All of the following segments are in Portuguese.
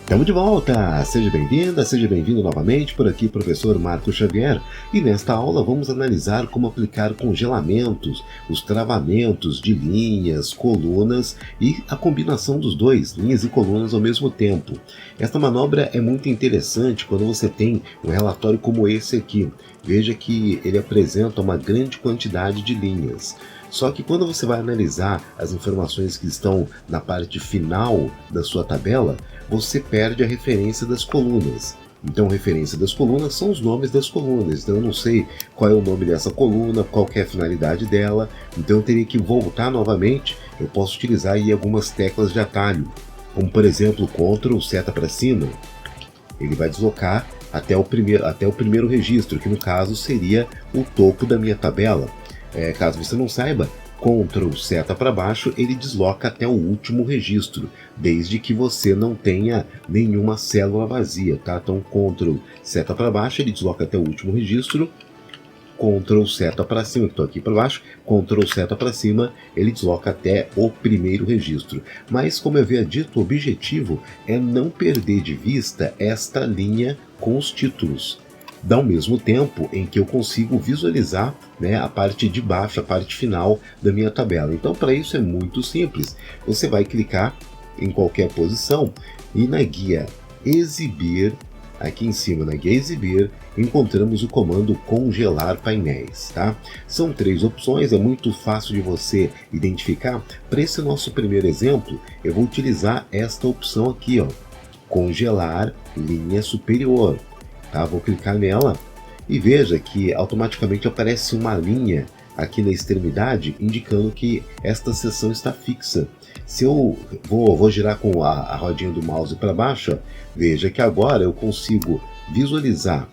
Estamos de volta! Seja bem-vinda, seja bem-vindo novamente, por aqui professor Marco Xavier, e nesta aula vamos analisar como aplicar congelamentos, os travamentos de linhas, colunas e a combinação dos dois, linhas e colunas ao mesmo tempo. Esta manobra é muito interessante quando você tem um relatório como esse aqui. Veja que ele apresenta uma grande quantidade de linhas. Só que quando você vai analisar as informações que estão na parte final da sua tabela, você perde a referência das colunas. Então, referência das colunas são os nomes das colunas. Então, eu não sei qual é o nome dessa coluna, qual que é a finalidade dela. Então, eu teria que voltar novamente. Eu posso utilizar aí algumas teclas de atalho, como por exemplo, Ctrl seta para cima. Ele vai deslocar até o primeiro registro, que no caso seria o topo da minha tabela. Caso você não saiba, Ctrl seta para baixo, ele desloca até o último registro, desde que você não tenha nenhuma célula vazia, tá? Então, Ctrl seta para baixo, ele desloca até o último registro, Ctrl seta para cima, que estou aqui para baixo, Ctrl seta para cima, ele desloca até o primeiro registro. Mas, como eu havia dito, o objetivo é não perder de vista esta linha com os títulos, ao mesmo tempo em que eu consigo visualizar, né, a parte de baixo, a parte final da minha tabela. Então, para isso é muito simples. Você vai clicar em qualquer posição e na guia Exibir, aqui em cima na guia Exibir, encontramos o comando Congelar Painéis. Tá? São 3 opções, é muito fácil de você identificar. Para esse nosso primeiro exemplo, eu vou utilizar esta opção aqui, ó, Congelar Linha Superior. Tá, vou clicar nela e veja que automaticamente aparece uma linha aqui na extremidade indicando que esta seção está fixa. Se eu vou girar com a rodinha do mouse para baixo, ó, veja que agora eu consigo visualizar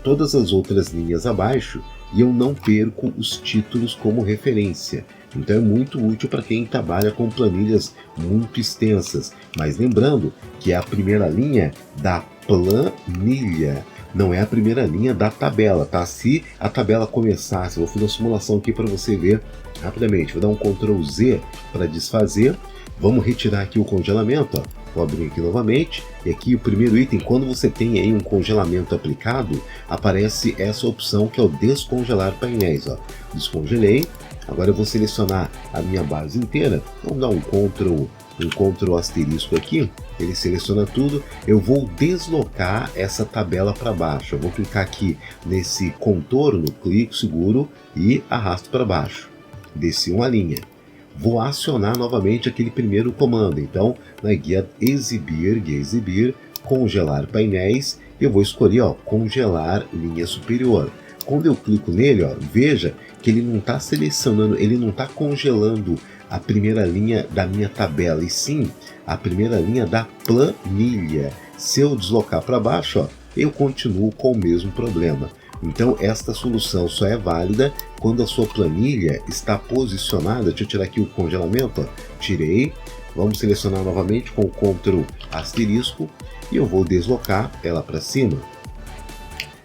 todas as outras linhas abaixo e eu não perco os títulos como referência. Então é muito útil para quem trabalha com planilhas muito extensas. Mas lembrando que é a primeira linha da planilha, não é a primeira linha da tabela, tá? Se a tabela começasse, eu vou fazer uma simulação aqui para você ver rapidamente. Vou dar um Ctrl Z para desfazer. Vamos retirar aqui o congelamento, ó. Vou abrir aqui novamente, e aqui o primeiro item, quando você tem aí um congelamento aplicado, aparece essa opção que é o descongelar painéis, ó. Descongelei. Agora eu vou selecionar a minha base inteira. Vamos dar um Ctrl asterisco aqui, ele seleciona tudo. Eu vou deslocar essa tabela para baixo. Eu vou clicar aqui nesse contorno, clico, seguro e arrasto para baixo. Desci uma linha. Vou acionar novamente aquele primeiro comando. Então, na guia Exibir, Congelar Painéis, eu vou escolher, ó, Congelar Linha Superior. Quando eu clico nele, ó, veja que ele não está selecionando, ele não está congelando a primeira linha da minha tabela, e sim a primeira linha da planilha. Se eu deslocar para baixo, ó, eu continuo com o mesmo problema. Então esta solução só é válida quando a sua planilha está posicionada. Deixa eu tirar aqui o congelamento, ó. Tirei. Vamos selecionar novamente com o Ctrl asterisco e eu vou deslocar ela para cima.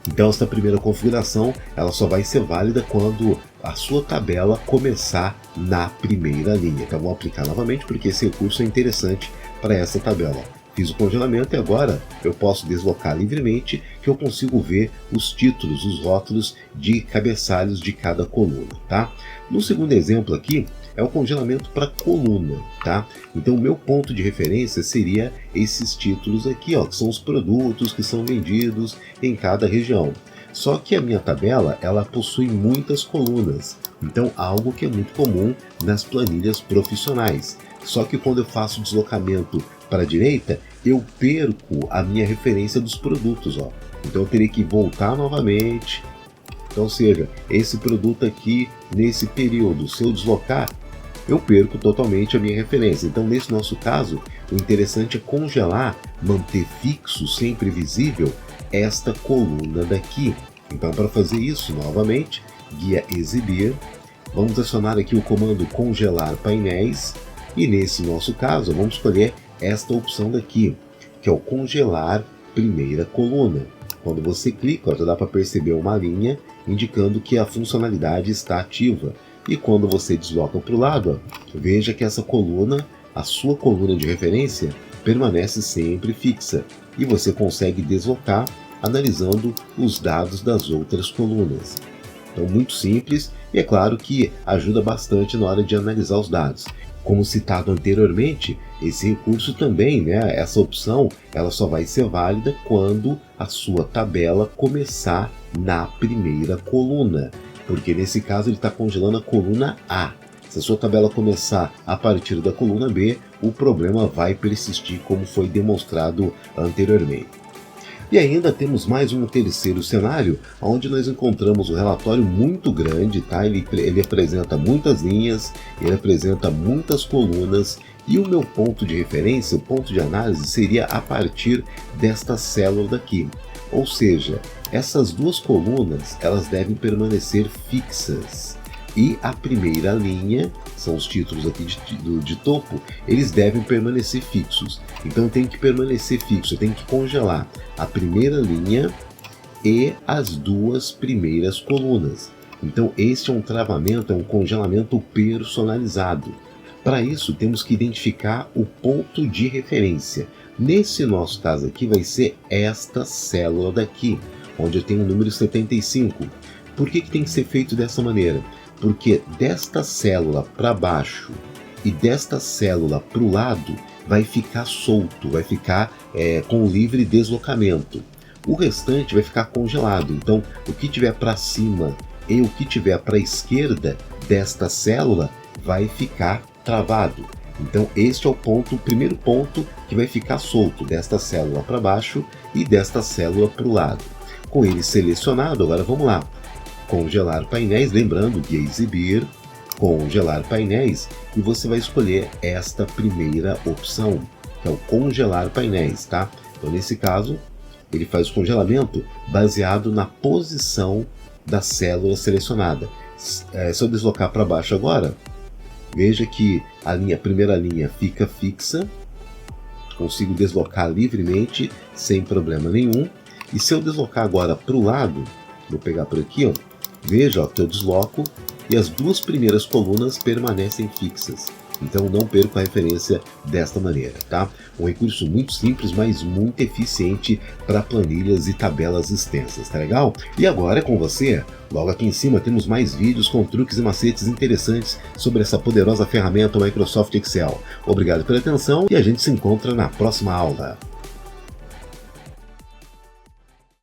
Então essa primeira configuração ela só vai ser válida quando a sua tabela começar na primeira linha. Então vou aplicar novamente porque esse recurso é interessante para essa tabela. Fiz o congelamento e agora eu posso deslocar livremente, que eu consigo ver os títulos, os rótulos de cabeçalhos de cada coluna. Tá? No segundo exemplo aqui é o congelamento para coluna. Tá? Então o meu ponto de referência seria esses títulos aqui, ó, que são os produtos que são vendidos em cada região. Só que a minha tabela ela possui muitas colunas, então algo que é muito comum nas planilhas profissionais. Só que quando eu faço o deslocamento para a direita, eu perco a minha referência dos produtos, ó. Então eu teria que voltar novamente. Então, ou seja, esse produto aqui nesse período, se eu deslocar, eu perco totalmente a minha referência. Então, nesse nosso caso, o interessante é congelar, manter fixo, sempre visível, esta coluna daqui. Então, para fazer isso, novamente, guia Exibir, vamos acionar aqui o comando Congelar Painéis, e nesse nosso caso, vamos escolher esta opção daqui, que é o Congelar Primeira Coluna. Quando você clica, ó, já dá para perceber uma linha indicando que a funcionalidade está ativa. E quando você desloca para o lado, ó, veja que essa coluna, a sua coluna de referência, permanece sempre fixa e você consegue deslocar analisando os dados das outras colunas. Então, muito simples e é claro que ajuda bastante na hora de analisar os dados. Como citado anteriormente, esse recurso também, essa opção, ela só vai ser válida quando a sua tabela começar na primeira coluna, porque nesse caso ele está congelando a coluna A. Se a sua tabela começar a partir da coluna B, o problema vai persistir como foi demonstrado anteriormente. E ainda temos mais um terceiro cenário, onde nós encontramos um relatório muito grande, tá? Ele apresenta muitas linhas, ele apresenta muitas colunas, e o meu ponto de referência, o ponto de análise, seria a partir desta célula daqui. Ou seja, essas duas colunas, elas devem permanecer fixas. E a primeira linha, são os títulos aqui de topo, eles devem permanecer fixos. Então tem que permanecer fixo, tem que congelar a primeira linha e as duas primeiras colunas. Então este é um travamento, é um congelamento personalizado. Para isso temos que identificar o ponto de referência. Nesse nosso caso aqui vai ser esta célula daqui, onde eu tenho o número 75. Por que tem que ser feito dessa maneira? Porque desta célula para baixo e desta célula para o lado vai ficar solto, vai ficar com livre deslocamento. O restante vai ficar congelado. Então, o que tiver para cima e o que tiver para a esquerda desta célula vai ficar travado. Então, este é o primeiro ponto que vai ficar solto, desta célula para baixo e desta célula para o lado. Com ele selecionado, agora vamos lá. Congelar painéis, lembrando de exibir, congelar painéis, e você vai escolher esta primeira opção, que é o congelar painéis, tá? Então, nesse caso, ele faz o congelamento baseado na posição da célula selecionada. Se eu deslocar para baixo agora, veja que a primeira linha fica fixa, consigo deslocar livremente, sem problema nenhum. E se eu deslocar agora para o lado, vou pegar por aqui, ó, veja que eu desloco e as duas primeiras colunas permanecem fixas. Então não perca a referência desta maneira, tá? Um recurso muito simples, mas muito eficiente para planilhas e tabelas extensas, tá legal? E agora é com você. Logo aqui em cima temos mais vídeos com truques e macetes interessantes sobre essa poderosa ferramenta Microsoft Excel. Obrigado pela atenção e a gente se encontra na próxima aula.